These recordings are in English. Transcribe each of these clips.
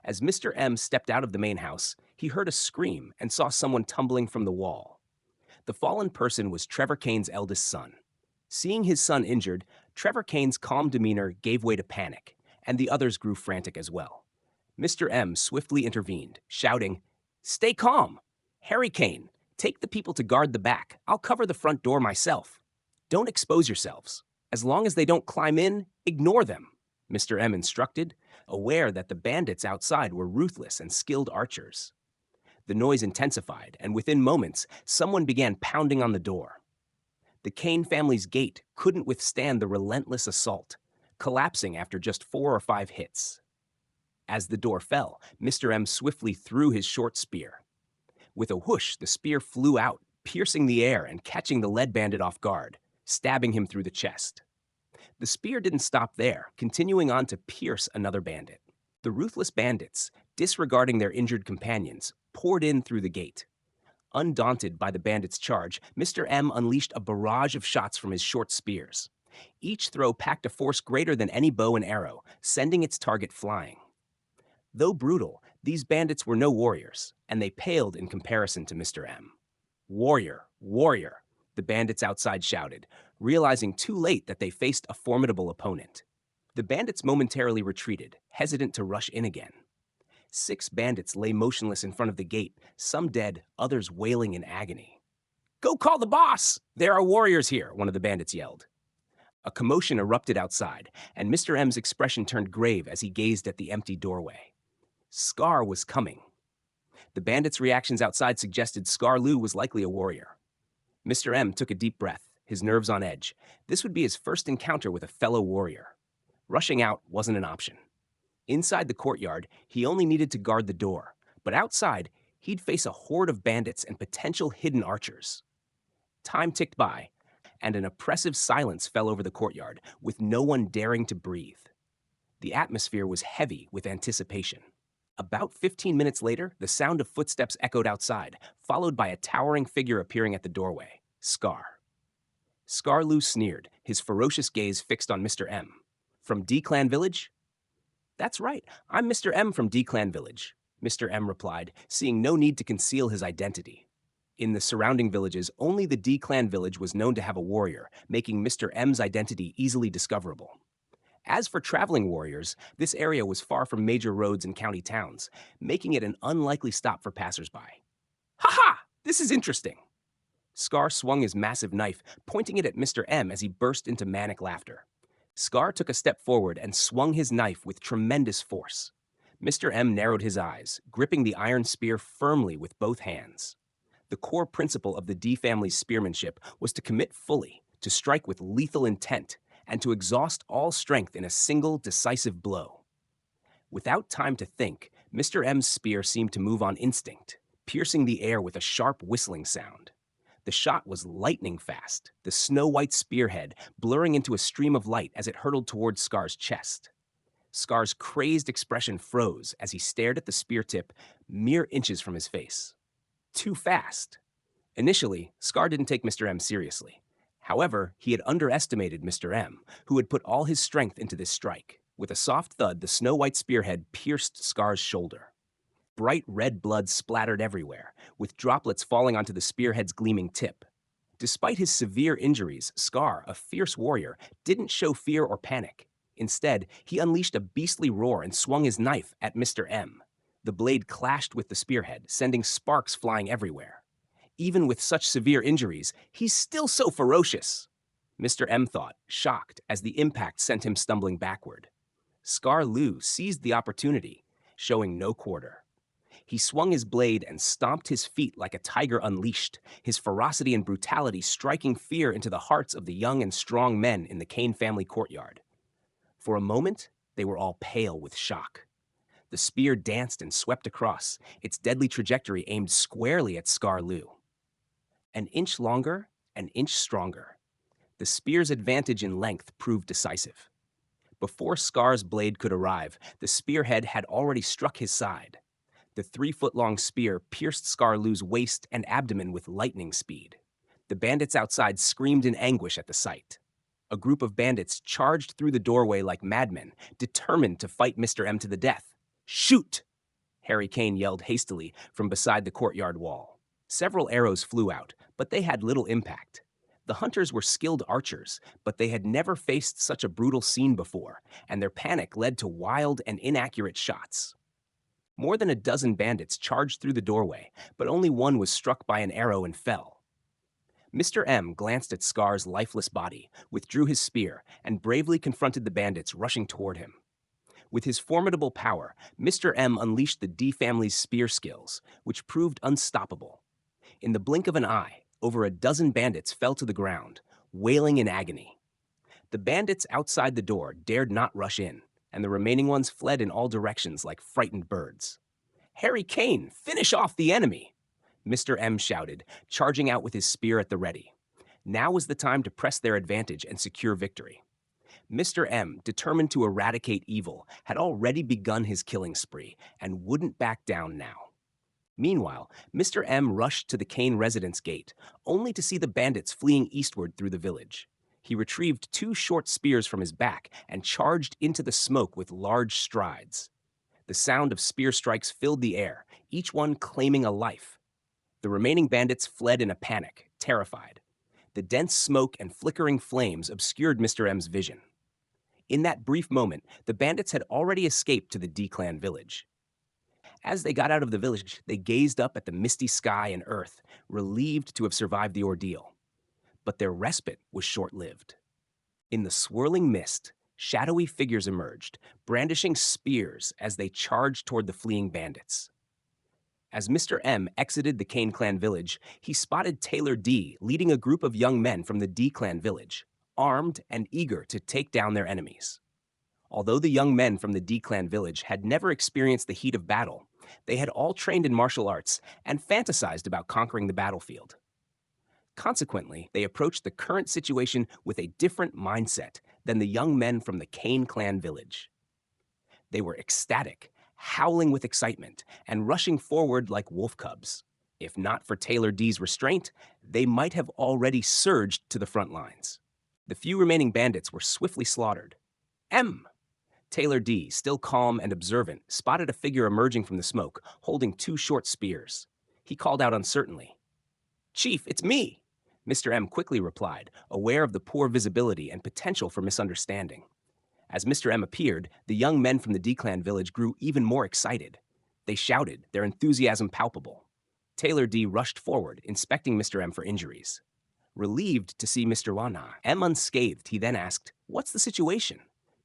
As Mr. M stepped out of the main house, he heard a scream and saw someone tumbling from the wall. The fallen person was Trevor Kane's eldest son. Seeing his son injured, Trevor Kane's calm demeanor gave way to panic, and the others grew frantic as well. Mr. M swiftly intervened, shouting, "Stay calm! Harry Kane, take the people to guard the back. I'll cover the front door myself. Don't expose yourselves. As long as they don't climb in, ignore them," Mr. M instructed, aware that the bandits outside were ruthless and skilled archers. The noise intensified, and within moments, someone began pounding on the door. The Kane family's gate couldn't withstand the relentless assault, collapsing after just 4 or 5 hits. As the door fell, Mr. M swiftly threw his short spear. With a whoosh, the spear flew out, piercing the air and catching the lead bandit off guard, stabbing him through the chest. The spear didn't stop there, continuing on to pierce another bandit. The ruthless bandits, disregarding their injured companions, poured in through the gate. Undaunted by the bandits' charge, Mr. M unleashed a barrage of shots from his short spears. Each throw packed a force greater than any bow and arrow, sending its target flying. Though brutal, these bandits were no warriors, and they paled in comparison to Mr. M. "Warrior, warrior," the bandits outside shouted, realizing too late that they faced a formidable opponent. The bandits momentarily retreated, hesitant to rush in again. 6 bandits lay motionless in front of the gate, some dead, others wailing in agony. "Go call the boss! There are warriors here," one of the bandits yelled. A commotion erupted outside, and Mr. M's expression turned grave as he gazed at the empty doorway. Scar was coming. The bandits' reactions outside suggested Scar Lu was likely a warrior. Mr. M took a deep breath, his nerves on edge. This would be his first encounter with a fellow warrior. Rushing out wasn't an option. Inside the courtyard, he only needed to guard the door, but outside, he'd face a horde of bandits and potential hidden archers. Time ticked by, and an oppressive silence fell over the courtyard, with no one daring to breathe. The atmosphere was heavy with anticipation. About 15 minutes later, the sound of footsteps echoed outside, followed by a towering figure appearing at the doorway, Scar. Scar Lu sneered, his ferocious gaze fixed on Mr. M. "From D-Clan Village?" "That's right, I'm Mr. M from D-Clan Village," Mr. M replied, seeing no need to conceal his identity. In the surrounding villages, only the D-Clan Village was known to have a warrior, making Mr. M's identity easily discoverable. As for traveling warriors, this area was far from major roads and county towns, making it an unlikely stop for passersby. "Ha ha! This is interesting!" Scar swung his massive knife, pointing it at Mr. M as he burst into manic laughter. Scar took a step forward and swung his knife with tremendous force. Mr. M narrowed his eyes, gripping the iron spear firmly with both hands. The core principle of the D family's spearmanship was to commit fully, to strike with lethal intent, and to exhaust all strength in a single, decisive blow. Without time to think, Mr. M's spear seemed to move on instinct, piercing the air with a sharp whistling sound. The shot was lightning fast, the snow-white spearhead blurring into a stream of light as it hurtled towards Scar's chest. Scar's crazed expression froze as he stared at the spear tip mere inches from his face. Too fast. Initially, Scar didn't take Mr. M seriously. However, he had underestimated Mr. M, who had put all his strength into this strike. With a soft thud, the snow-white spearhead pierced Scar's shoulder. Bright red blood splattered everywhere, with droplets falling onto the spearhead's gleaming tip. Despite his severe injuries, Scar, a fierce warrior, didn't show fear or panic. Instead, he unleashed a beastly roar and swung his knife at Mr. M. The blade clashed with the spearhead, sending sparks flying everywhere. Even with such severe injuries, he's still so ferocious, Mr. M thought, shocked as the impact sent him stumbling backward. Scar Lu seized the opportunity, showing no quarter. He swung his blade and stomped his feet like a tiger unleashed, his ferocity and brutality striking fear into the hearts of the young and strong men in the Kane family courtyard. For a moment, they were all pale with shock. The spear danced and swept across, its deadly trajectory aimed squarely at Scar Lu. An inch longer, an inch stronger. The spear's advantage in length proved decisive. Before Scar's blade could arrive, the spearhead had already struck his side. The 3-foot-long spear pierced Scar Lu's waist and abdomen with lightning speed. The bandits outside screamed in anguish at the sight. A group of bandits charged through the doorway like madmen, determined to fight Mr. M to the death. "Shoot!" Harry Kane yelled hastily from beside the courtyard wall. Several arrows flew out, but they had little impact. The hunters were skilled archers, but they had never faced such a brutal scene before, and their panic led to wild and inaccurate shots. More than a dozen bandits charged through the doorway, but only one was struck by an arrow and fell. Mr. M glanced at Scar's lifeless body, withdrew his spear, and bravely confronted the bandits rushing toward him. With his formidable power, Mr. M unleashed the D family's spear skills, which proved unstoppable. In the blink of an eye, over a dozen bandits fell to the ground, wailing in agony. The bandits outside the door dared not rush in, and the remaining ones fled in all directions like frightened birds. "Harry Kane, finish off the enemy!" Mr. M shouted, charging out with his spear at the ready. Now was the time to press their advantage and secure victory. Mr. M, determined to eradicate evil, had already begun his killing spree and wouldn't back down now. Meanwhile, Mr. M rushed to the Kane residence gate, only to see the bandits fleeing eastward through the village. He retrieved two short spears from his back and charged into the smoke with large strides. The sound of spear strikes filled the air, each one claiming a life. The remaining bandits fled in a panic, terrified. The dense smoke and flickering flames obscured Mr. M's vision. In that brief moment, the bandits had already escaped to the D-Clan village. As they got out of the village, they gazed up at the misty sky and earth, relieved to have survived the ordeal. But their respite was short-lived. In the swirling mist, shadowy figures emerged, brandishing spears as they charged toward the fleeing bandits. As Mr. M exited the Kane Clan village, he spotted Taylor D leading a group of young men from the D-Clan village, armed and eager to take down their enemies. Although the young men from the D-Clan village had never experienced the heat of battle, they had all trained in martial arts and fantasized about conquering the battlefield. Consequently, they approached the current situation with a different mindset than the young men from the Kane Clan village. They were ecstatic, howling with excitement, and rushing forward like wolf cubs. If not for Taylor D's restraint, they might have already surged to the front lines. The few remaining bandits were swiftly slaughtered. M. Taylor D, still calm and observant, spotted a figure emerging from the smoke, holding two short spears. He called out uncertainly, "Chief, it's me!" Mr. M quickly replied, aware of the poor visibility and potential for misunderstanding. As Mr. M appeared, the young men from the D-Clan village grew even more excited. They shouted, their enthusiasm palpable. Taylor D rushed forward, inspecting Mr. M for injuries. Relieved to see Mr. Wana M unscathed, he then asked, "What's the situation?"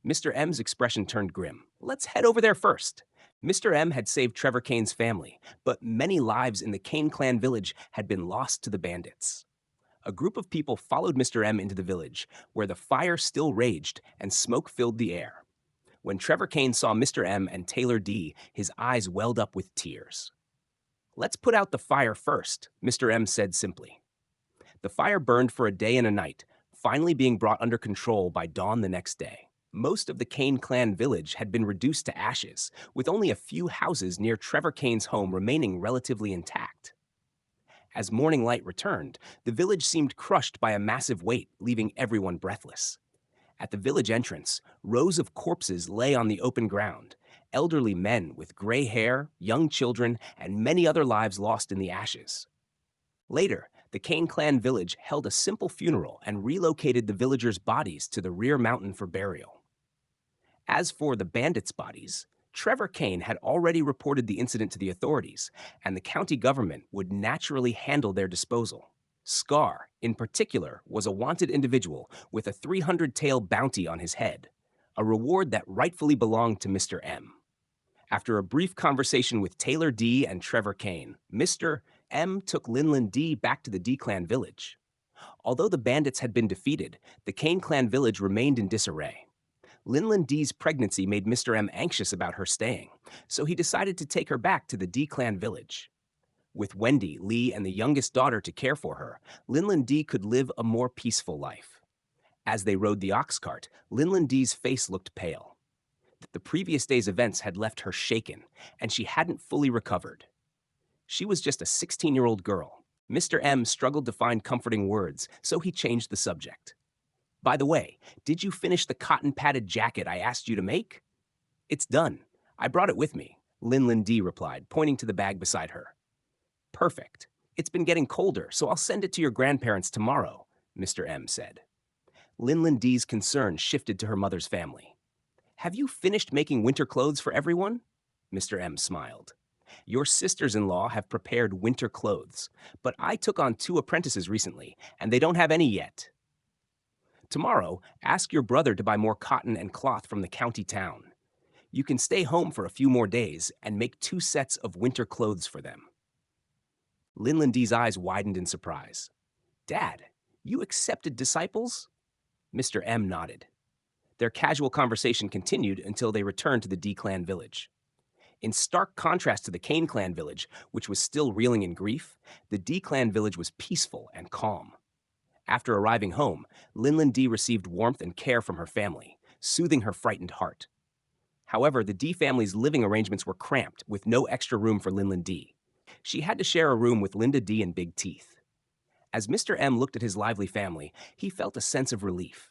Mr. M's expression turned grim. "Let's head over there first." Mr. M had saved Trevor Kane's family, but many lives in the Kane Clan village had been lost to the bandits. A group of people followed Mr. M into the village, where the fire still raged and smoke filled the air. When Trevor Kane saw Mr. M and Taylor D, his eyes welled up with tears. "Let's put out the fire first," Mr. M said simply. The fire burned for a day and a night, finally being brought under control by dawn the next day. Most of the Kane Clan village had been reduced to ashes, with only a few houses near Trevor Kane's home remaining relatively intact. As morning light returned, the village seemed crushed by a massive weight, leaving everyone breathless. At the village entrance, rows of corpses lay on the open ground, elderly men with gray hair, young children, and many other lives lost in the ashes. Later, the Kane Clan village held a simple funeral and relocated the villagers' bodies to the rear mountain for burial. As for the bandits' bodies, Trevor Kane had already reported the incident to the authorities, and the county government would naturally handle their disposal. Scar, in particular, was a wanted individual with a 300-tael bounty on his head, a reward that rightfully belonged to Mr. M. After a brief conversation with Taylor D and Trevor Kane, Mr. M took Linlin D back to the D-Clan village. Although the bandits had been defeated, the Kane Clan village remained in disarray. Linlin D's pregnancy made Mr. M anxious about her staying, so he decided to take her back to the D-Clan village. With Wendy, Lee, and the youngest daughter to care for her, Linlin D could live a more peaceful life. As they rode the ox cart, Linlin D's face looked pale. The previous day's events had left her shaken, and she hadn't fully recovered. She was just a 16-year-old girl. Mr. M struggled to find comforting words, so he changed the subject. "By the way, did you finish the cotton-padded jacket I asked you to make?" "It's done. I brought it with me. Linlin D replied, pointing to the bag beside her. Perfect. It's been getting colder, so I'll send it to your grandparents tomorrow, Mr. M said. Linlin D's concern shifted to her mother's family. Have you finished making winter clothes for everyone? Mr. M smiled. Your sisters-in-law have prepared winter clothes, but I took on 2 apprentices recently, and they don't have any yet. Tomorrow, ask your brother to buy more cotton and cloth from the county town. You can stay home for a few more days and make 2 sets of winter clothes for them. Linlin D's eyes widened in surprise. Dad, you accepted disciples? Mr. M nodded. Their casual conversation continued until they returned to the D clan village. In stark contrast to the Kane clan village, which was still reeling in grief, the D clan village was peaceful and calm. After arriving home, Linlin D received warmth and care from her family, soothing her frightened heart. However, the D family's living arrangements were cramped, with no extra room for Linlin D. She had to share a room with Linda D and Big Teeth. As Mr. M looked at his lively family, he felt a sense of relief.